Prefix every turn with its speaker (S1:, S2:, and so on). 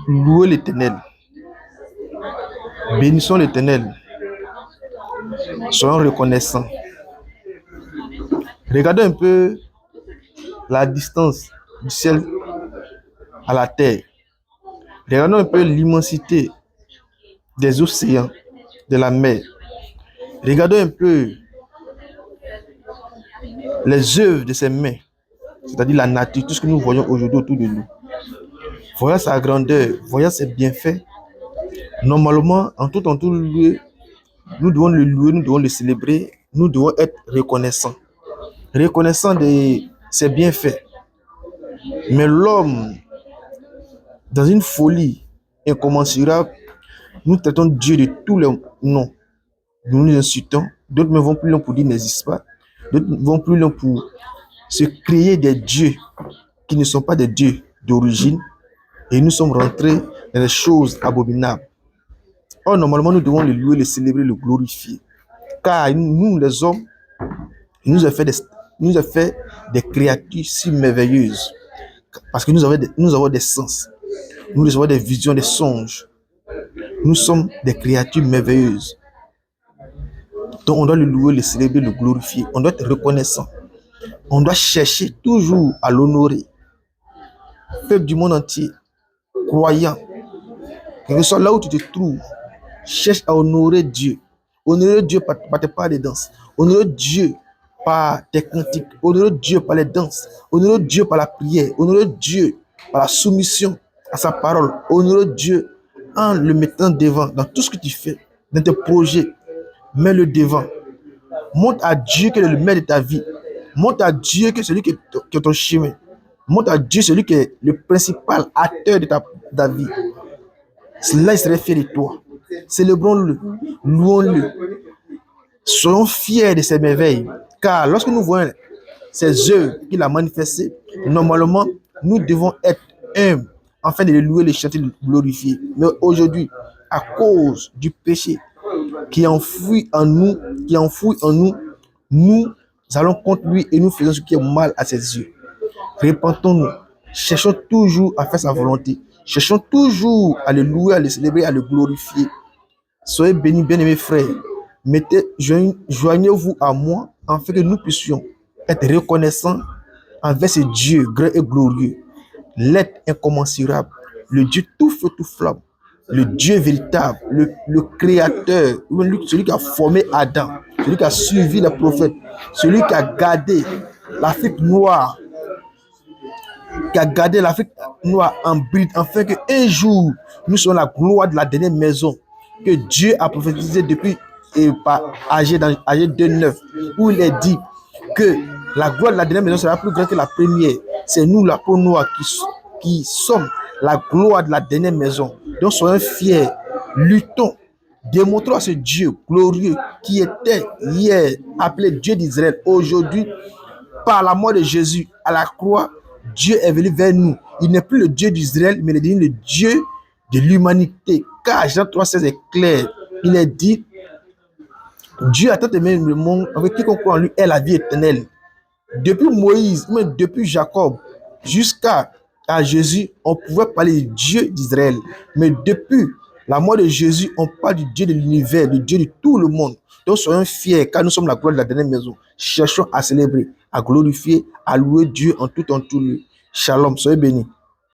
S1: Louez l'Éternel. Bénissons l'Éternel. Soyons reconnaissants. Regardons un peu la distance du ciel à la terre. Regardons un peu l'immensité des océans, de la mer. Regardons un peu les œuvres de ses mains, c'est-à-dire la nature, tout ce que nous voyons aujourd'hui autour de nous. Voyons sa grandeur, voyons ses bienfaits. Normalement, en tout lieu, nous devons le louer, nous devons le célébrer, nous devons être reconnaissants. Reconnaissants de ses bienfaits. Mais l'homme, dans une folie incommensurable, nous traitons Dieu de tous les noms. Nous nous insultons. D'autres ne vont plus loin pour dire n'existe pas. D'autres vont plus loin pour se créer des dieux qui ne sont pas des dieux d'origine. Et nous sommes rentrés dans des choses abominables. Or, normalement, nous devons le louer, le célébrer, le glorifier. Car nous, les hommes, il nous a fait des créatures si merveilleuses. Parce que nous avons des sens. Nous avons des visions, des songes. Nous sommes des créatures merveilleuses. Donc, on doit le louer, le célébrer, le glorifier. On doit être reconnaissant. On doit chercher toujours à l'honorer. Peuple du monde entier, croyant, quel que soit là où tu te trouves, cherche à honorer Dieu. Honorer Dieu par tes pas de danse. Honorer Dieu par tes cantiques. Honorer Dieu par les danses. Honorer Dieu par la prière. Honorer Dieu par la soumission à sa parole. Honorer Dieu en le mettant devant dans tout ce que tu fais, dans tes projets. Mets-le devant. Montre à Dieu que est le maître de ta vie. Montre à Dieu que c'est celui qui est ton chemin. Montre à Dieu celui qui est le principal acteur de ta vie. Cela, il serait fier de toi. Célébrons-le, louons-le. Soyons fiers de ses merveilles. Car lorsque nous voyons ces œuvres qu'il a manifestées, normalement, nous devons être humbles afin de le louer, le chanter, le glorifier. Mais aujourd'hui, à cause du péché qui est enfoui en nous, nous allons contre lui et nous faisons ce qui est mal à ses yeux. Repentons-nous. Cherchons toujours à faire sa volonté. Cherchons toujours à le louer, à le célébrer, à le glorifier. Soyez bénis, bien-aimés frères. Joignez-vous à moi afin que nous puissions être reconnaissants envers ce Dieu grand et glorieux, l'être incommensurable, le Dieu tout feu, tout flamme, le Dieu véritable, le créateur, celui qui a formé Adam, celui qui a suivi les prophètes, celui qui a gardé l'Afrique noire, en bride, afin qu'un jour, nous soyons la gloire de la dernière maison que Dieu a prophétisé depuis par Agé 2:9, où il est dit que la gloire de la dernière maison sera plus grande que la première. C'est nous, la peau noire, qui sommes la gloire de la dernière maison. Donc soyons fiers, luttons, démontrons à ce Dieu glorieux qui était hier appelé Dieu d'Israël. Aujourd'hui, par la mort de Jésus à la croix, Dieu est venu vers nous. Il n'est plus le Dieu d'Israël, mais il est devenu le Dieu de l'humanité. Car Jean 3,16 est clair. Il est dit, Dieu a tant aimé le monde, avec quiconque croit en lui est la vie éternelle. Depuis Moïse, même depuis Jacob, jusqu'à Jésus, on pouvait parler du Dieu d'Israël. Mais depuis la mort de Jésus, on parle du Dieu de l'univers, du Dieu de tout le monde. Donc soyons fiers, car nous sommes la gloire de la dernière maison. Cherchons à célébrer, à glorifier, à louer Dieu en tout lieu. Shalom, soyez bénis.